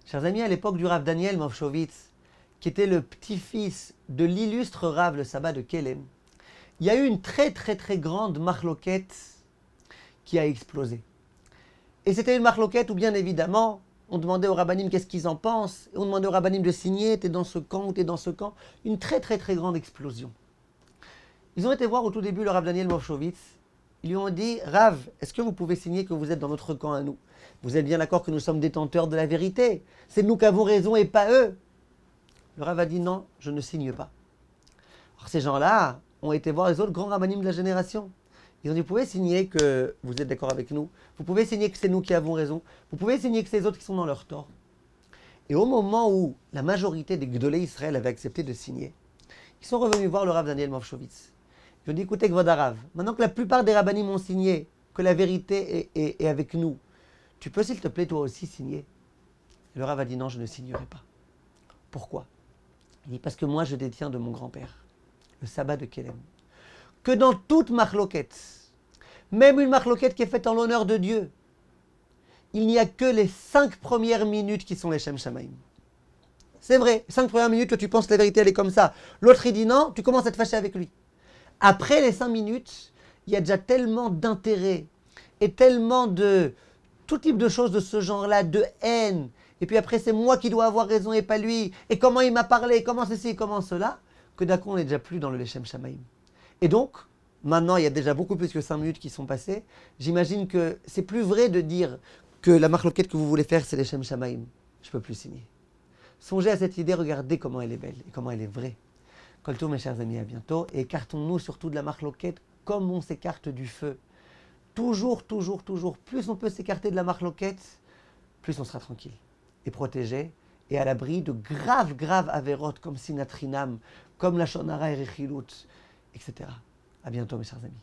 Chers amis, à l'époque du Rav Daniel Movshovitz, qui était le petit-fils de l'illustre Rav, le sabbat de Kelem, il y a eu une très grande marloquette qui a explosé. Et c'était une marloquette où bien évidemment, on demandait aux rabbinim qu'est-ce qu'ils en pensent, et on demandait aux rabbinim de signer, t'es dans ce camp ou t'es dans ce camp. Une très grande explosion. Ils ont été voir au tout début le Rav Daniel Movshovitz. Ils lui ont dit, Rav, est-ce que vous pouvez signer que vous êtes dans notre camp à nous? Vous êtes bien d'accord que nous sommes détenteurs de la vérité? C'est nous qui avons raison et pas eux. Le Rav a dit, non, je ne signe pas. Alors ces gens-là ont été voir les autres grands rabbinim de la génération. Ils ont dit, vous pouvez signer que vous êtes d'accord avec nous. Vous pouvez signer que c'est nous qui avons raison. Vous pouvez signer que c'est les autres qui sont dans leur tort. Et au moment où la majorité des Gdolé Israël avaient accepté de signer, ils sont revenus voir le Rav Daniel Movshovitz. Ils ont dit, écoutez, Kvod Harav, maintenant que la plupart des rabbinim ont signé, que la vérité est avec nous, tu peux s'il te plaît toi aussi signer? Et le Rav a dit, non, je ne signerai pas. Pourquoi? Il dit, parce que moi je détiens de mon grand-père, le sabbat de Kelem, que dans toute marloquette, même une marloquette qui est faite en l'honneur de Dieu, il n'y a que les 5 premières minutes qui sont les Shem Shamaim. C'est vrai, 5 premières minutes que tu penses que la vérité elle est comme ça. L'autre il dit non, tu commences à te fâcher avec lui. Après les 5 minutes, il y a déjà tellement d'intérêt et tellement de tout type de choses de ce genre-là, de haine. Et puis après, c'est moi qui dois avoir raison et pas lui. Et comment il m'a parlé, comment ceci, comment cela, que d'un coup, on n'est déjà plus dans le Leshem Shamaim. Et donc, maintenant, il y a déjà beaucoup plus que 5 minutes qui sont passées. J'imagine que c'est plus vrai de dire que la marloquette que vous voulez faire, c'est Leshem Shamaim. Je ne peux plus signer. Songez à cette idée, regardez comment elle est belle et comment elle est vraie. Kolto, mes chers amis, à bientôt. Et écartons-nous surtout de la marloquette comme on s'écarte du feu. Toujours. Plus on peut s'écarter de la marloquette, plus on sera tranquille et protégé et à l'abri de graves avérotes comme Sinatrinam, comme la Shonara et Rechilut, etc. À bientôt, mes chers amis.